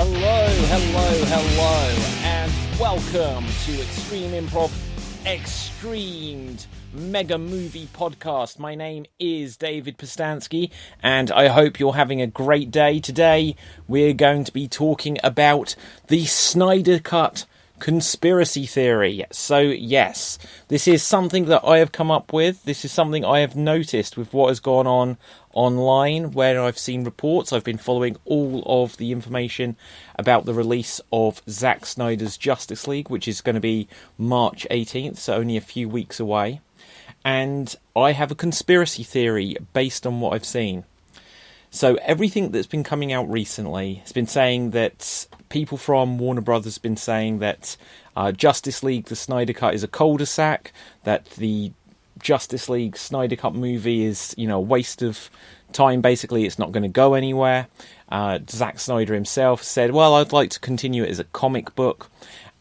Hello, and welcome to Extreme Improv Extremed Mega Movie Podcast. My name is David Postansky, and I hope you're having a great day. Today, we're going to be talking about the Snyder Cut conspiracy theory. So, yes, this is something that I have come up with. This is something I have noticed with what has gone on online, where I've seen reports. I've been following all of the information about the release of Zack Snyder's Justice League, which is going to be March 18th, so only a few weeks away. And I have a conspiracy theory based on what I've seen. So everything that's been coming out recently has been saying that people from Warner Brothers have been saying that Justice League, the Snyder Cut, is a cul-de-sac, that the Justice League Snyder Cut movie is, a waste of time. Basically, it's not going to go anywhere. Zack Snyder himself said, well, I'd like to continue it as a comic book.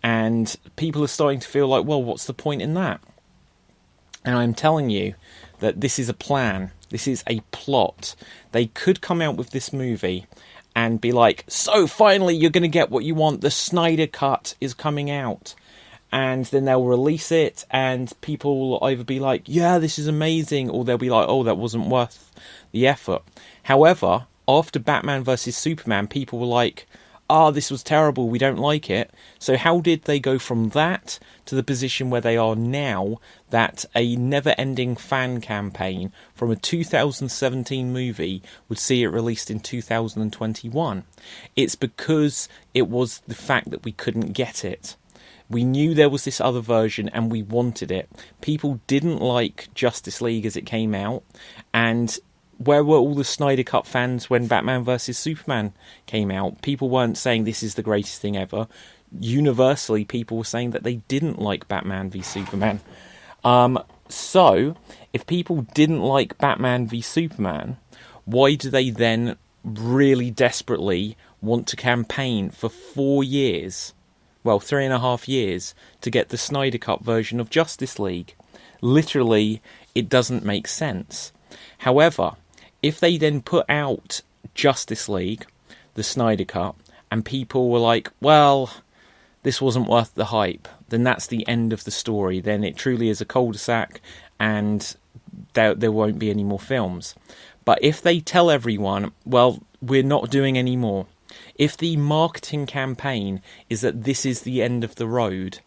And people are starting to feel like, well, what's the point in that? And I'm telling you that this is a plan. This is a plot. They could come out with this movie and be like, so finally you're going to get what you want. The Snyder Cut is coming out. And then they'll release it and people will either be like, yeah, this is amazing. Or they'll be like, oh, that wasn't worth the effort. However, after Batman vs Superman, people were like, this was terrible, we don't like it. So how did they go from that to the position where they are now, that a never-ending fan campaign from a 2017 movie would see it released in 2021? It's because it was the fact that we couldn't get it. We knew there was this other version and we wanted it. People didn't like Justice League as it came out, and where were all the Snyder Cut fans when Batman vs Superman came out? People weren't saying this is the greatest thing ever. Universally, people were saying that they didn't like Batman v Superman. So, if people didn't like Batman v Superman, why do they then really desperately want to campaign for 4 years, well, 3.5 years, to get the Snyder Cut version of Justice League? Literally, it doesn't make sense. However, if they then put out Justice League, the Snyder Cut, and people were like, well, this wasn't worth the hype, then that's the end of the story. Then it truly is a cul-de-sac and there won't be any more films. But if they tell everyone, well, we're not doing any more, if the marketing campaign is that this is the end of the road,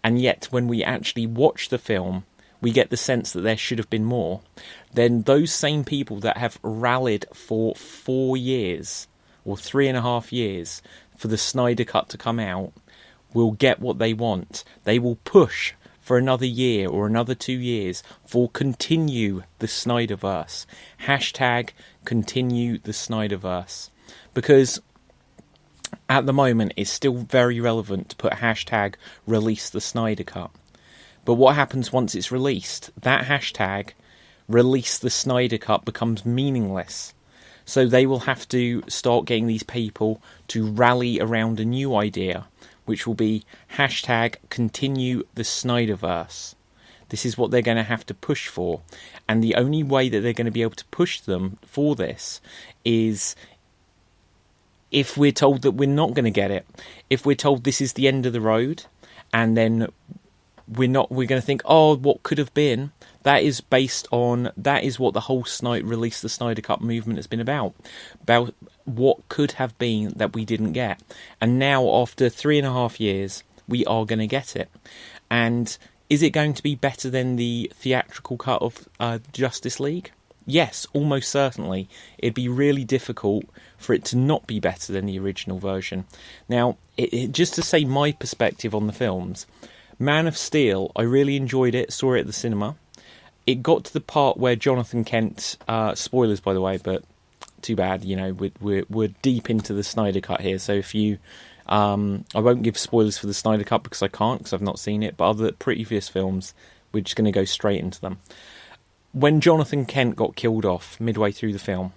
and yet when we actually watch the film, we get the sense that there should have been more, then those same people that have rallied for 4 years, or 3.5 years, for the Snyder Cut to come out, will get what they want. They will push for another year or another 2 years for continue the Snyderverse. Hashtag continue the Snyderverse. Because at the moment, it's still very relevant to put hashtag release the Snyder Cut. But what happens once it's released? That hashtag, release the Snyder Cut, becomes meaningless. So they will have to start getting these people to rally around a new idea, which will be hashtag continue the Snyderverse. This is what they're going to have to push for. And the only way that they're going to be able to push them for this is if we're told that we're not going to get it. If we're told this is the end of the road, and then we're going to think, what could have been. That is what the whole release the Snyder Cut movement has been about what could have been that we didn't get. And now, after 3.5 years, we are going to get it. And is it going to be better than the theatrical cut of Justice League? Yes, almost certainly. It'd be really difficult for it to not be better than the original version. Now, just to say my perspective on the films, Man of Steel, I really enjoyed it, saw it at the cinema. It got to the part where Jonathan Kent, spoilers by the way, but too bad, we're deep into the Snyder Cut here, so if you, I won't give spoilers for the Snyder Cut because I can't, because I've not seen it, but other previous films, we're just going to go straight into them. When Jonathan Kent got killed off midway through the film,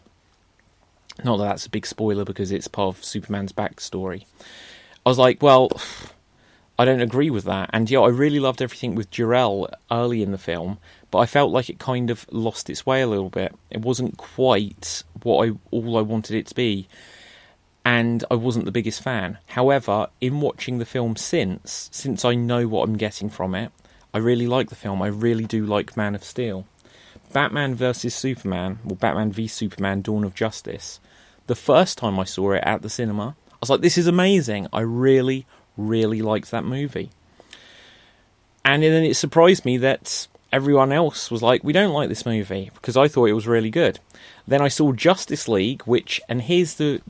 not that that's a big spoiler because it's part of Superman's backstory, I was like, well, I don't agree with that. And I really loved everything with Jor-El early in the film, but I felt like it kind of lost its way a little bit. It wasn't quite all I wanted it to be. and I wasn't the biggest fan. However, in watching the film since I know what I'm getting from it, I really like the film. I really do like Man of Steel. Batman vs Superman, or Batman v Superman Dawn of Justice, the first time I saw it at the cinema, I was like, this is amazing. I really, really liked that movie. And then it surprised me that everyone else was like, we don't like this movie, because I thought it was really good. Then I saw Justice League, and here's the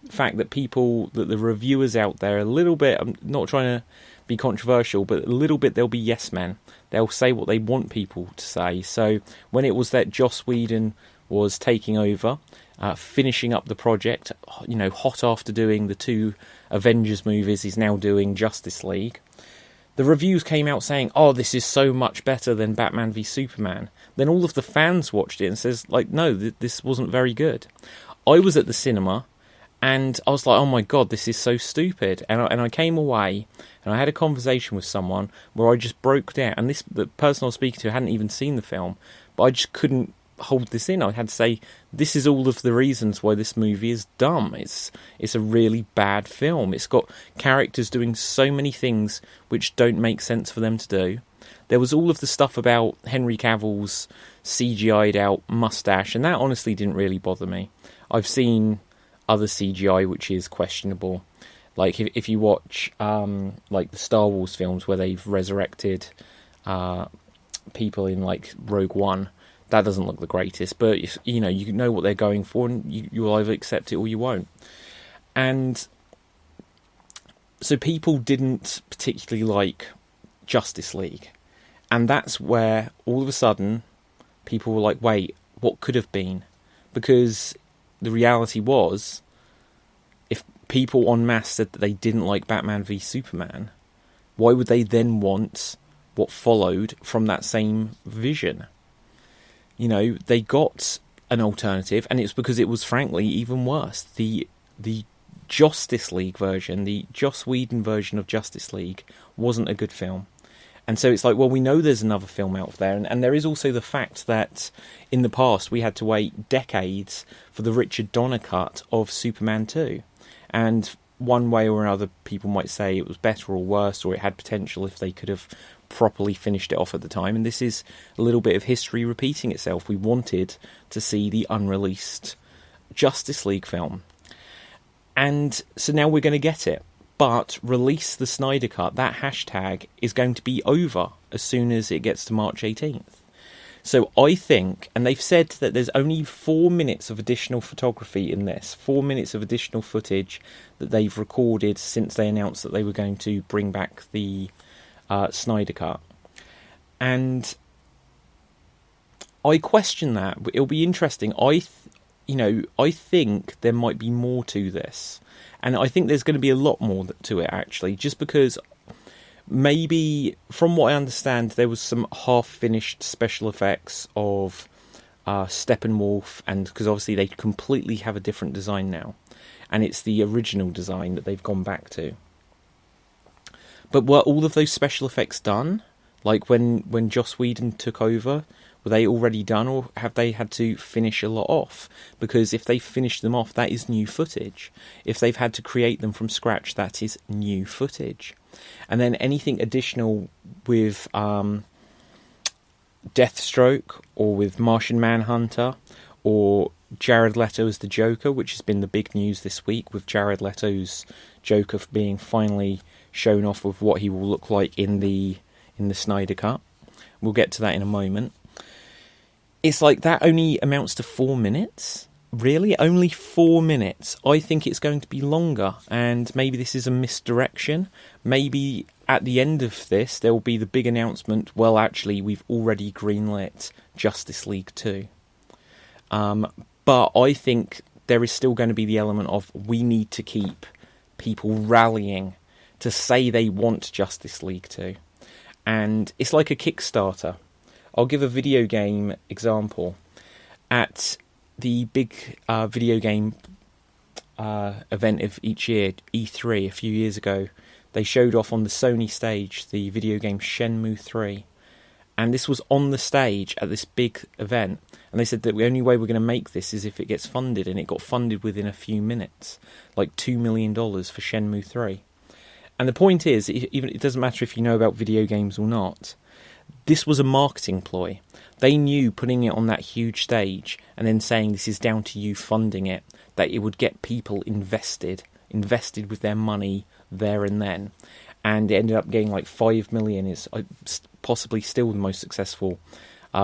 fact that the reviewers out there, a little bit, I'm not trying to be controversial, but a little bit they'll be yes men. They'll say what they want people to say. So when it was that Joss Whedon was taking over, finishing up the project, hot after doing the 2 Avengers movies, he's now doing Justice League. The reviews came out saying, oh, this is so much better than Batman v Superman. Then all of the fans watched it and says, no, this wasn't very good. I was at the cinema and I was like, oh my God, this is so stupid. And I came away and I had a conversation with someone where I just broke down. And the person I was speaking to hadn't even seen the film, but I just couldn't hold this in. I had to say, this is all of the reasons why this movie is dumb. It's a really bad film. It's got characters doing so many things which don't make sense for them to do. There was all of the stuff about Henry Cavill's CGI'd out mustache, and that honestly didn't really bother me. I've seen other CGI which is questionable. Like if you watch like the Star Wars films where they've resurrected people in like Rogue One, that doesn't look the greatest, but you know what they're going for, and you'll either accept it or you won't. And so people didn't particularly like Justice League, and that's where all of a sudden people were like, wait, what could have been? Because the reality was, if people en masse said that they didn't like Batman v Superman, why would they then want what followed from that same vision? They got an alternative, and it's because it was frankly even worse. The Justice League version, the Joss Whedon version of Justice League, wasn't a good film. And so it's like, well, we know there's another film out there, and there is also the fact that in the past we had to wait decades for the Richard Donner cut of Superman 2. And one way or another, people might say it was better or worse, or it had potential if they could have properly finished it off at the time. And this is a little bit of history repeating itself. We wanted to see the unreleased Justice League film, and so now we're going to get it. But release the Snyder Cut, that hashtag is going to be over as soon as it gets to March 18th. So I think, and they've said that there's only 4 minutes of additional photography in this, 4 minutes of additional footage that they've recorded since they announced that they were going to bring back the Snyder Cut. And I question that. It'll be interesting. I think there might be more to this. And I think there's going to be a lot more to it, actually, just because maybe, from what I understand, there was some half-finished special effects of Steppenwolf, and because obviously they completely have a different design now, and it's the original design that they've gone back to. But were all of those special effects done? Like when Joss Whedon took over, were they already done, or have they had to finish a lot off? Because if they finished them off, that is new footage. If they've had to create them from scratch, that is new footage. And then anything additional with Deathstroke, or with Martian Manhunter, or Jared Leto as the Joker, which has been the big news this week, with Jared Leto's Joker being finally shown off with what he will look like in the Snyder Cut. We'll get to that in a moment. It's like that only amounts to 4 minutes. Really? Only 4 minutes? I think it's going to be longer, and maybe this is a misdirection. Maybe at the end of this, there will be the big announcement, well, actually, we've already greenlit Justice League 2. But I think there is still going to be the element of, we need to keep people rallying to say they want Justice League 2. And it's like a Kickstarter. I'll give a video game example. At the big video game event of each year, E3, a few years ago, they showed off on the Sony stage the video game Shenmue 3. And this was on the stage at this big event. And they said that the only way we're going to make this is if it gets funded, and it got funded within a few minutes, like $2 million for Shenmue 3. And the point is, even it doesn't matter if you know about video games or not, this was a marketing ploy. They knew putting it on that huge stage and then saying this is down to you funding it, that it would get people invested with their money there and then. And it ended up getting like 5 million. It's possibly still the most successful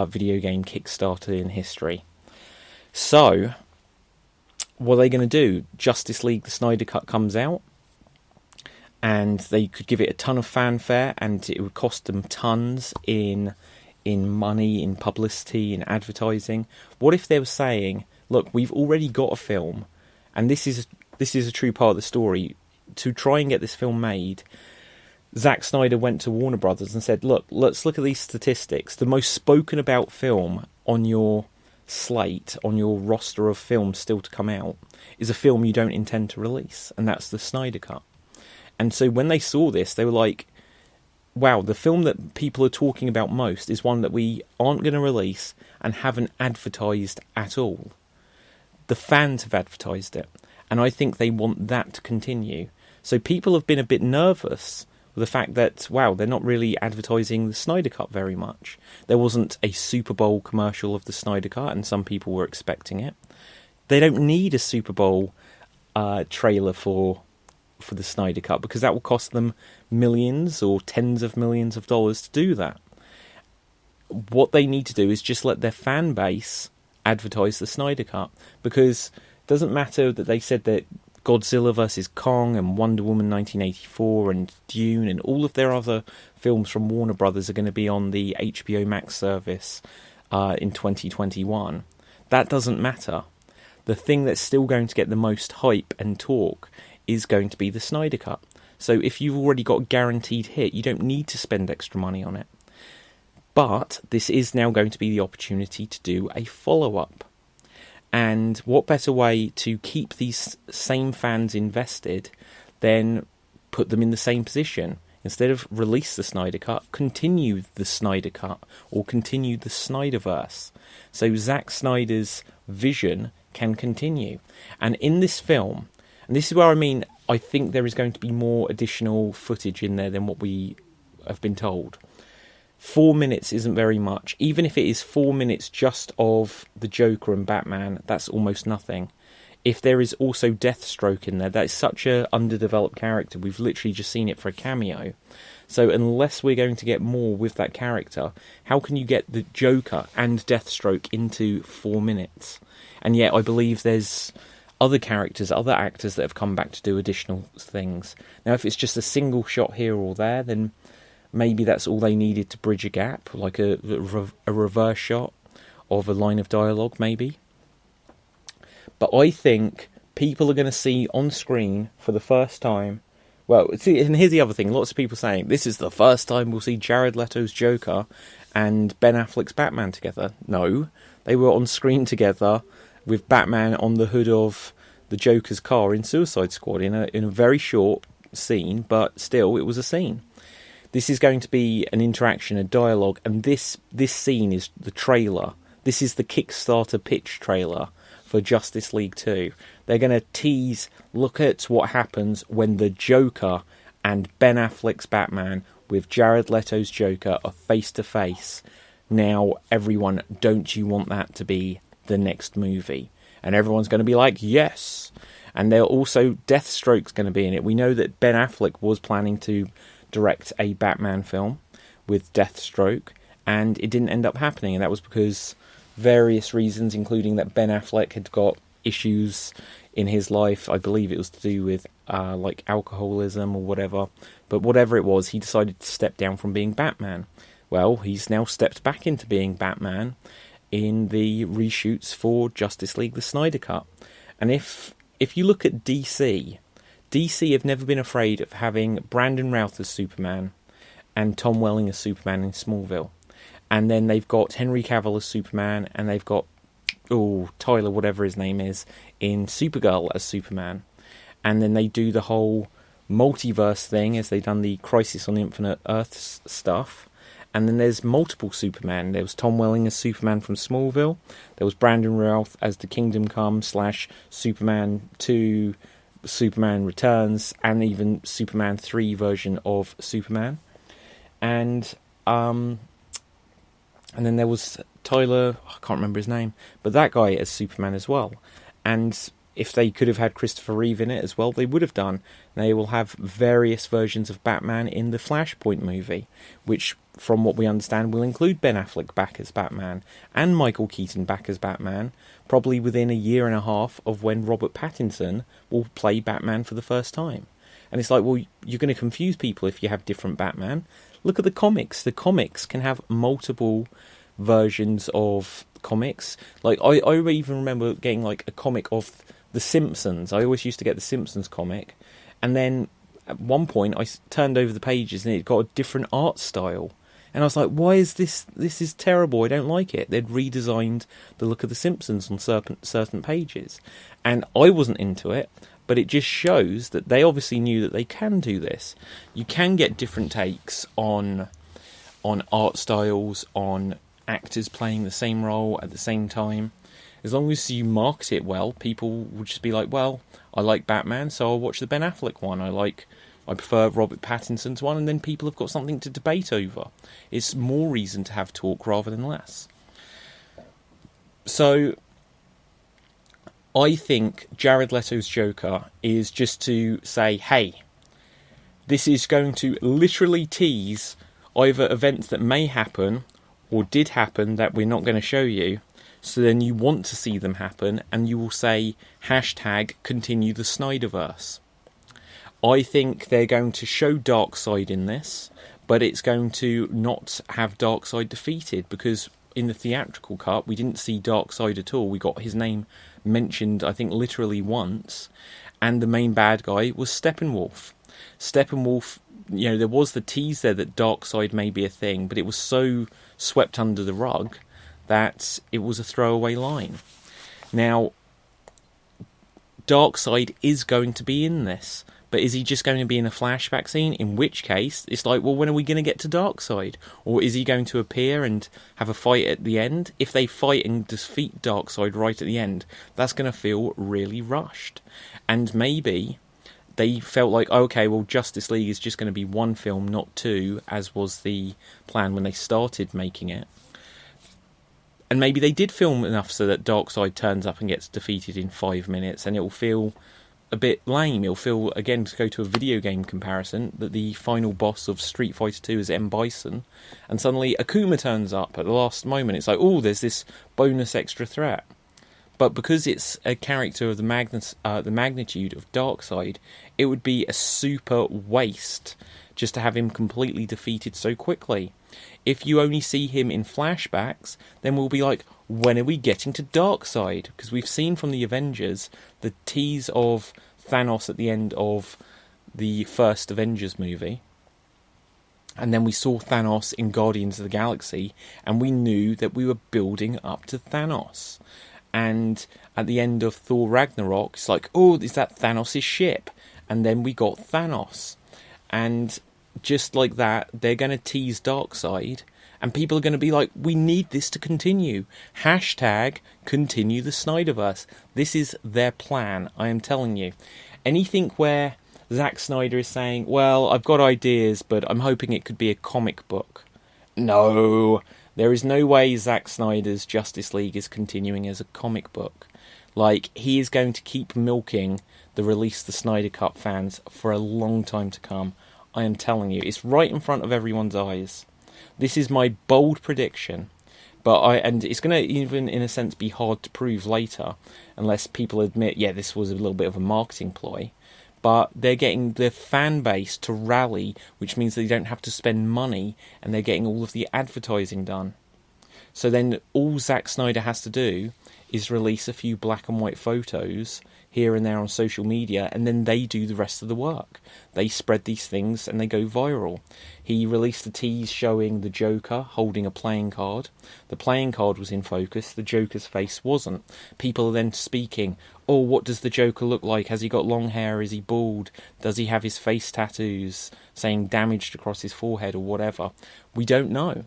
video game Kickstarter in history. So, what are they going to do? Justice League, the Snyder Cut comes out, and they could give it a ton of fanfare, and it would cost them tons in money, in publicity, in advertising. What if they were saying, look, we've already got a film, and this is a true part of the story. To try and get this film made, Zack Snyder went to Warner Brothers and said, look, let's look at these statistics. The most spoken about film on your slate, on your roster of films still to come out, is a film you don't intend to release, and that's the Snyder Cut. And so when they saw this, they were like, wow, the film that people are talking about most is one that we aren't going to release and haven't advertised at all. The fans have advertised it, and I think they want that to continue. So people have been a bit nervous with the fact that, wow, they're not really advertising the Snyder Cut very much. There wasn't a Super Bowl commercial of the Snyder Cut, and some people were expecting it. They don't need a Super Bowl trailer for the Snyder Cut, because that will cost them millions or tens of millions of dollars to do that. What they need to do is just let their fan base advertise the Snyder Cut, because it doesn't matter that they said that Godzilla vs. Kong and Wonder Woman 1984 and Dune and all of their other films from Warner Brothers are going to be on the HBO Max service in 2021. That doesn't matter. The thing that's still going to get the most hype and talk is going to be the Snyder Cut. So if you've already got a guaranteed hit, you don't need to spend extra money on it. But this is now going to be the opportunity to do a follow-up. And what better way to keep these same fans invested than put them in the same position? Instead of release the Snyder Cut, continue the Snyder Cut, or continue the Snyderverse. So Zack Snyder's vision can continue. And in this film, and this is where I think there is going to be more additional footage in there than what we have been told. 4 minutes isn't very much. Even if it is 4 minutes just of the Joker and Batman, that's almost nothing. If there is also Deathstroke in there, that is such an underdeveloped character. We've literally just seen it for a cameo. So unless we're going to get more with that character, how can you get the Joker and Deathstroke into 4 minutes? And yet I believe there's other characters, other actors that have come back to do additional things. Now, if it's just a single shot here or there, then maybe that's all they needed to bridge a gap, like a reverse shot of a line of dialogue, maybe. But I think people are going to see on screen for the first time... Well, see, and here's the other thing. Lots of people saying, this is the first time we'll see Jared Leto's Joker and Ben Affleck's Batman together. No, they were on screen together with Batman on the hood of the Joker's car in Suicide Squad in a very short scene, but still, it was a scene. This is going to be an interaction, a dialogue, and this scene is the trailer. This is the Kickstarter pitch trailer for Justice League 2. They're going to tease, look at what happens when the Joker and Ben Affleck's Batman with Jared Leto's Joker are face to face. Now, everyone, don't you want that to be the next movie? And everyone's going to be like, yes. And they're also, Deathstroke's going to be in it. We know that Ben Affleck was planning to direct a Batman film with Deathstroke, and it didn't end up happening, and that was because various reasons, including that Ben Affleck had got issues in his life. I believe it was to do with like alcoholism or whatever, but whatever it was, he decided to step down from being Batman. Well, he's now stepped back into being Batman in the reshoots for Justice League the Snyder Cut. And if you look at DC have never been afraid of having Brandon Routh as Superman and Tom Welling as Superman in Smallville. And then they've got Henry Cavill as Superman, and they've got Tyler, whatever his name is, in Supergirl as Superman. And then they do the whole multiverse thing, as they've done the Crisis on Infinite Earths stuff. And then there's multiple Superman. There was Tom Welling as Superman from Smallville. There was Brandon Routh as the Kingdom Come / Superman 2, Superman Returns, and even Superman 3 version of Superman. And then there was Tyler, I can't remember his name, but that guy as Superman as well. And if they could have had Christopher Reeve in it as well, they would have done. They will have various versions of Batman in the Flashpoint movie, which, from what we understand, will include Ben Affleck back as Batman and Michael Keaton back as Batman, probably within a year and a half of when Robert Pattinson will play Batman for the first time. And it's like, well, you're going to confuse people if you have different Batman. Look at the comics. The comics can have multiple versions of comics. Like, I even remember getting, like, a comic of The Simpsons. I always used to get the Simpsons comic. And then, at one point, I turned over the pages and it got a different art style. And I was like, why is this? This is terrible. I don't like it. They'd redesigned the look of The Simpsons on certain pages. And I wasn't into it. But it just shows that they obviously knew that they can do this. You can get different takes on art styles, on actors playing the same role at the same time. As long as you market it well, people will just be like, well, I like Batman, so I'll watch the Ben Affleck one. I prefer Robert Pattinson's one, and then people have got something to debate over. It's more reason to have talk rather than less. So I think Jared Leto's Joker is just to say, hey, this is going to literally tease either events that may happen or did happen that we're not going to show you, so then you want to see them happen, and you will say, #continue the Snyderverse. I think they're going to show Darkseid in this, but it's going to not have Darkseid defeated, because in the theatrical cut, we didn't see Darkseid at all. We got his name mentioned, I think, literally once, and the main bad guy was Steppenwolf. Steppenwolf, there was the tease there that Darkseid may be a thing, but it was so swept under the rug that it was a throwaway line. Now, Darkseid is going to be in this, but is he just going to be in a flashback scene? In which case, it's like, well, when are we going to get to Darkseid? Or is he going to appear and have a fight at the end? If they fight and defeat Darkseid right at the end, that's going to feel really rushed. And maybe they felt like, okay, well, Justice League is just going to be one film, not two, as was the plan when they started making it. And maybe they did film enough so that Darkseid turns up and gets defeated in 5 minutes, and it will feel a bit lame. It'll feel, again, to go to a video game comparison, that the final boss of Street Fighter 2 is M. Bison, and suddenly Akuma turns up at the last moment. It's like, oh, there's this bonus extra threat. But because it's a character of the magnitude of Darkseid, it would be a super waste just to have him completely defeated so quickly. If you only see him in flashbacks, then we'll be like, when are we getting to Darkseid? Because we've seen from the Avengers the tease of Thanos at the end of the first Avengers movie. And then we saw Thanos in Guardians of the Galaxy, and we knew that we were building up to Thanos. And at the end of Thor Ragnarok, it's like, oh, is that Thanos' ship? And then we got Thanos. And just like that, they're going to tease Darkseid, and people are going to be like, we need this to continue. #continue the Snyderverse. This is their plan, I am telling you. Anything where Zack Snyder is saying, well, I've got ideas, but I'm hoping it could be a comic book. No, there is no way Zack Snyder's Justice League is continuing as a comic book. Like, he is going to keep milking the Release the Snyder Cut fans for a long time to come. I am telling you, it's right in front of everyone's eyes. This is my bold prediction, and it's going to even, in a sense, be hard to prove later, unless people admit, yeah, this was a little bit of a marketing ploy. But they're getting their fan base to rally, which means they don't have to spend money, and they're getting all of the advertising done. So then all Zack Snyder has to do is release a few black and white photos, here and there on social media, and then they do the rest of the work. They spread these things and they go viral. He released a tease showing the Joker holding a playing card. The playing card was in focus, the Joker's face wasn't. People are then speaking, oh, what does the Joker look like? Has he got long hair? Is he bald? Does he have his face tattoos saying damaged across his forehead or whatever? We don't know.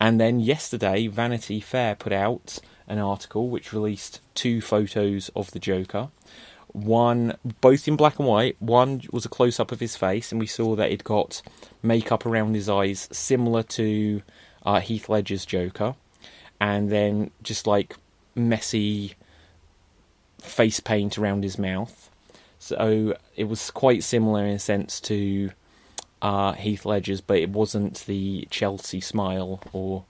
And then yesterday, Vanity Fair put out an article which released 2 photos of the Joker. One, both in black and white. One was a close-up of his face, and we saw that he'd got makeup around his eyes similar to Heath Ledger's Joker. And then just like messy face paint around his mouth. So it was quite similar in a sense to Heath Ledger's, but it wasn't the Chelsea smile or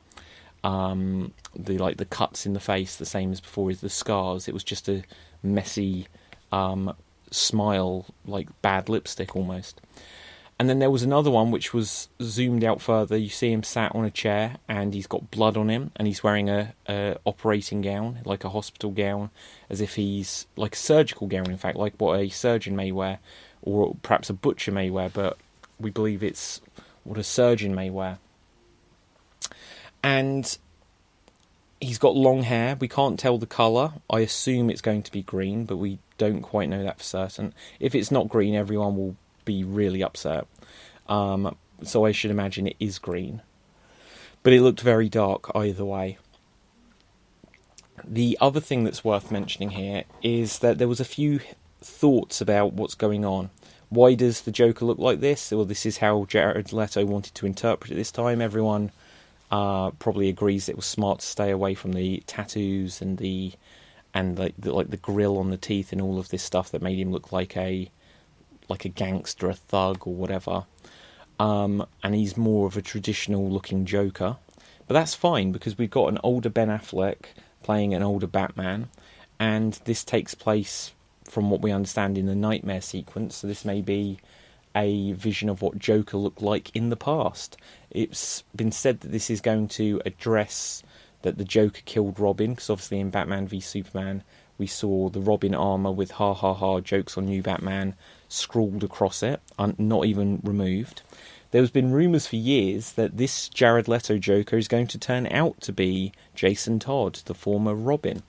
the cuts in the face the same as before, the scars. It was just a messy smile, like bad lipstick almost. And then there was another one which was zoomed out further. You see him sat on a chair and he's got blood on him, and he's wearing a operating gown, like a hospital gown, as if he's like a surgical gown, in fact, like what a surgeon may wear, or perhaps a butcher may wear, but we believe it's what a surgeon may wear. And he's got long hair. We can't tell the colour. I assume it's going to be green, but we don't quite know that for certain. If it's not green, everyone will be really upset. So I should imagine it is green. But it looked very dark either way. The other thing that's worth mentioning here is that there was a few thoughts about what's going on. Why does the Joker look like this? Well, this is how Jared Leto wanted to interpret it this time. Everyone probably agrees it was smart to stay away from the tattoos and the grill on the teeth and all of this stuff that made him look like a gangster, a thug or whatever. And he's more of a traditional looking Joker. But that's fine, because we've got an older Ben Affleck playing an older Batman, and this takes place, from what we understand, in the nightmare sequence. So this may be a vision of what Joker looked like in the past. It's been said that this is going to address that the Joker killed Robin, because obviously in Batman v Superman we saw the Robin armour with ha ha ha jokes on New Batman scrawled across it, not even removed. There's been rumours for years that this Jared Leto Joker is going to turn out to be Jason Todd, the former Robin.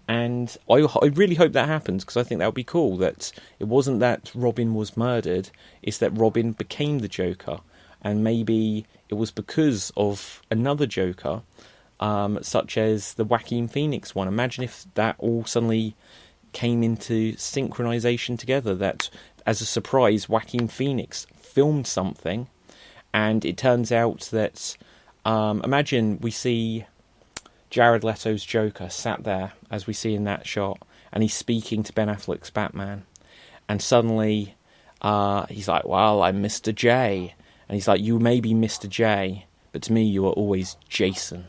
And I really hope that happens, because I think that would be cool. That it wasn't that Robin was murdered, it's that Robin became the Joker. And maybe it was because of another Joker, such as the Joaquin Phoenix one. Imagine if that all suddenly came into synchronization together, that as a surprise Joaquin Phoenix filmed something, and it turns out that imagine we see Jared Leto's Joker sat there, as we see in that shot, and he's speaking to Ben Affleck's Batman, and suddenly he's like, well, I'm Mr. J, and he's like, you may be Mr. J, but to me you are always Jason.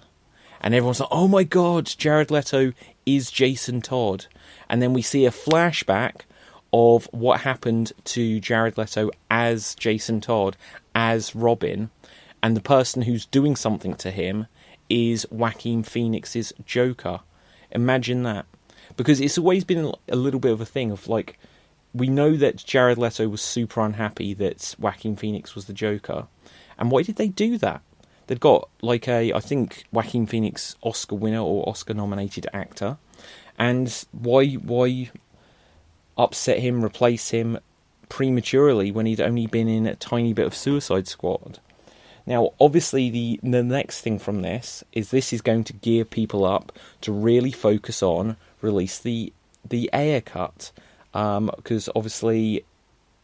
And everyone's like, oh my god, Jared Leto is Jason Todd. And then we see a flashback of what happened to Jared Leto as Jason Todd, as Robin, and the person who's doing something to him is Joaquin Phoenix's Joker. Imagine that. Because it's always been a little bit of a thing of like, we know that Jared Leto was super unhappy that Joaquin Phoenix was the Joker. And why did they do that? They've got like I think Joaquin Phoenix Oscar winner or Oscar nominated actor. And why upset him, replace him prematurely when he'd only been in a tiny bit of Suicide Squad? Now, obviously, the next thing from this is going to gear people up to really focus on release the Ayer cut, because obviously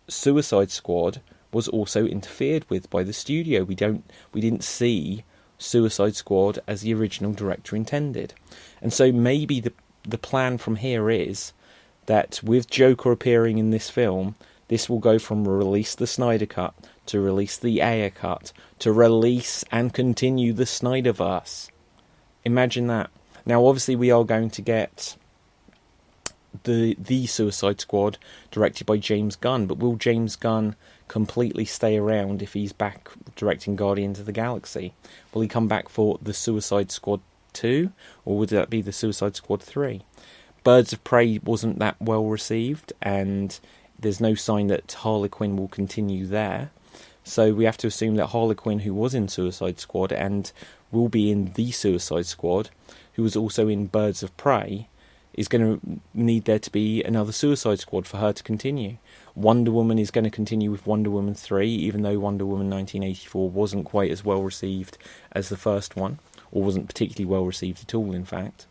Suicide Squad was also interfered with by the studio. We didn't see Suicide Squad as the original director intended, and so maybe the plan from here is that with Joker appearing in this film, this will go from release the Snyder Cut to release the Ayer Cut to release and continue the Snyderverse. Imagine that. Now, obviously, we are going to get the Suicide Squad directed by James Gunn, but will James Gunn completely stay around if he's back directing Guardians of the Galaxy? Will he come back for the Suicide Squad 2, or would that be the Suicide Squad 3? Birds of Prey wasn't that well received, and there's no sign that Harley Quinn will continue there. So we have to assume that Harley Quinn, who was in Suicide Squad and will be in the Suicide Squad, who was also in Birds of Prey, is going to need there to be another Suicide Squad for her to continue. Wonder Woman is going to continue with Wonder Woman 3, even though Wonder Woman 1984 wasn't quite as well received as the first one, or wasn't particularly well received at all, in fact.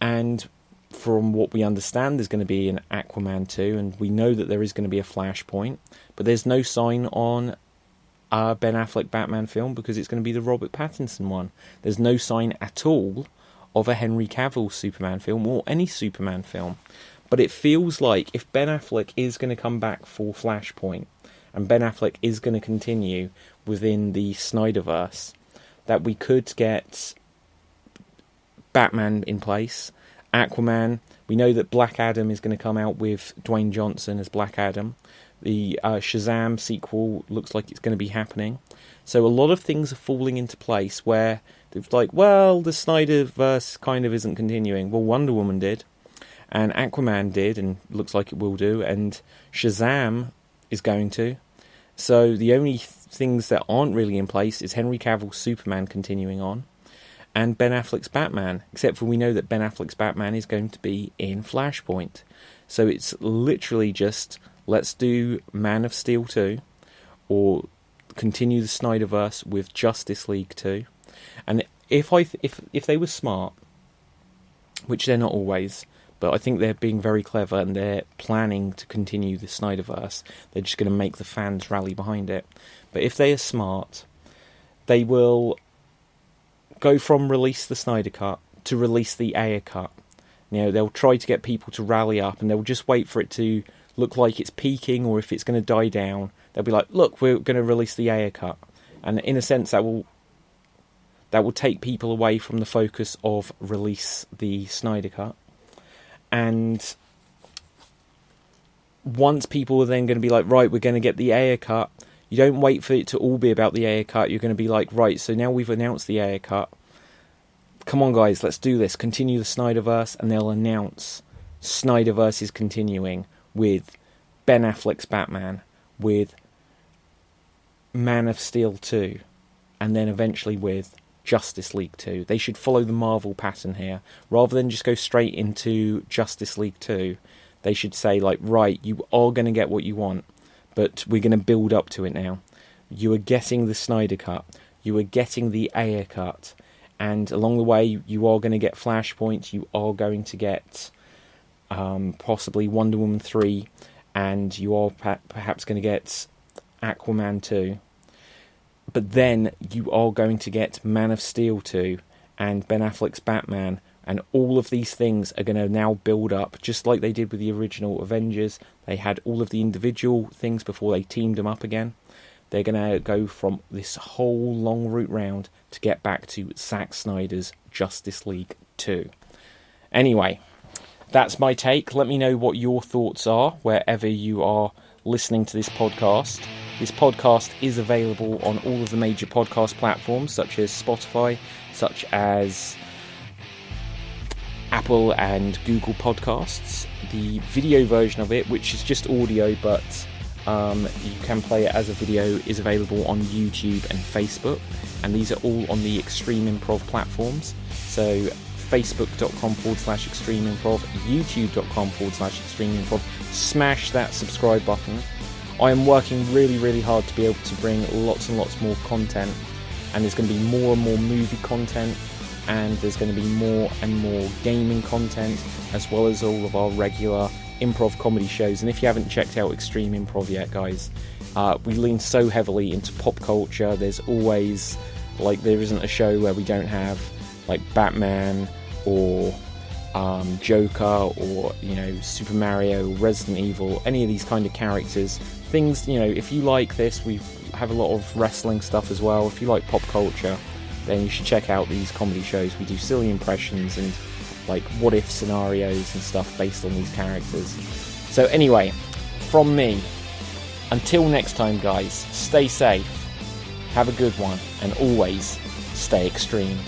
And from what we understand, there's going to be an Aquaman 2, and we know that there is going to be a Flashpoint, but there's no sign on Ben Affleck Batman film because it's going to be the Robert Pattinson one. There's no sign at all of a Henry Cavill Superman film or any Superman film. But it feels like if Ben Affleck is going to come back for Flashpoint, and Ben Affleck is going to continue within the Snyderverse, that we could get Batman in place, Aquaman. We know that Black Adam is going to come out with Dwayne Johnson as Black Adam. The Shazam sequel looks like it's going to be happening. So a lot of things are falling into place where it's like, well, the Snyderverse kind of isn't continuing. Well, Wonder Woman did, and Aquaman did, and looks like it will do, and Shazam is going to. So the only things that aren't really in place is Henry Cavill's Superman continuing on, and Ben Affleck's Batman, except for we know that Ben Affleck's Batman is going to be in Flashpoint. So it's literally just, let's do Man of Steel 2, or continue the Snyderverse with Justice League 2. And if they were smart, which they're not always, but I think they're being very clever and they're planning to continue the Snyderverse. They're just going to make the fans rally behind it. But if they are smart, they will go from release the Snyder Cut to release the Ayer Cut. You know, they'll try to get people to rally up, and they'll just wait for it to look like it's peaking, or if it's going to die down, they'll be like, look, we're going to release the Ayer Cut. And in a sense, that will take people away from the focus of release the Snyder Cut. And once people are then going to be like, right, we're going to get the Ayer Cut, you don't wait for it to all be about the Ayer Cut. You're going to be like, right, so now we've announced the Ayer Cut. Come on, guys, let's do this. Continue the Snyderverse, and they'll announce Snyderverse is continuing with Ben Affleck's Batman, with Man of Steel 2, and then eventually with Justice League 2. They should follow the Marvel pattern here. Rather than just go straight into Justice League 2, they should say, like, right, you are going to get what you want, but we're going to build up to it now. You are getting the Snyder Cut. You are getting the Ayer Cut. And along the way, you are going to get Flashpoint. You are going to get possibly Wonder Woman 3. And you are perhaps going to get Aquaman 2. But then you are going to get Man of Steel 2 and Ben Affleck's Batman. And all of these things are going to now build up, just like they did with the original Avengers. They had all of the individual things before they teamed them up again. They're going to go from this whole long route round to get back to Zack Snyder's Justice League 2. Anyway, that's my take. Let me know what your thoughts are wherever you are listening to this podcast. This podcast is available on all of the major podcast platforms, such as Spotify, such as Apple and Google Podcasts. The video version of it, which is just audio, but you can play it as a video, is available on YouTube and Facebook, and these are all on the Extreme Improv platforms. So facebook.com/Extreme Improv, youtube.com/Extreme Improv. Smash that subscribe button. I am working really, really hard to be able to bring lots and lots more content, and there's going to be more and more movie content, and there's going to be more and more gaming content, as well as all of our regular improv comedy shows. And if you haven't checked out Extreme Improv yet, guys, we lean so heavily into pop culture. There's always, like, there isn't a show where we don't have, like, Batman or Joker or, you know, Super Mario, Resident Evil, any of these kind of characters. Things, you know, if you like this, we have a lot of wrestling stuff as well. If you like pop culture, then you should check out these comedy shows. We do silly impressions and, like, what-if scenarios and stuff based on these characters. So anyway, from me, until next time, guys, stay safe, have a good one, and always stay extremed.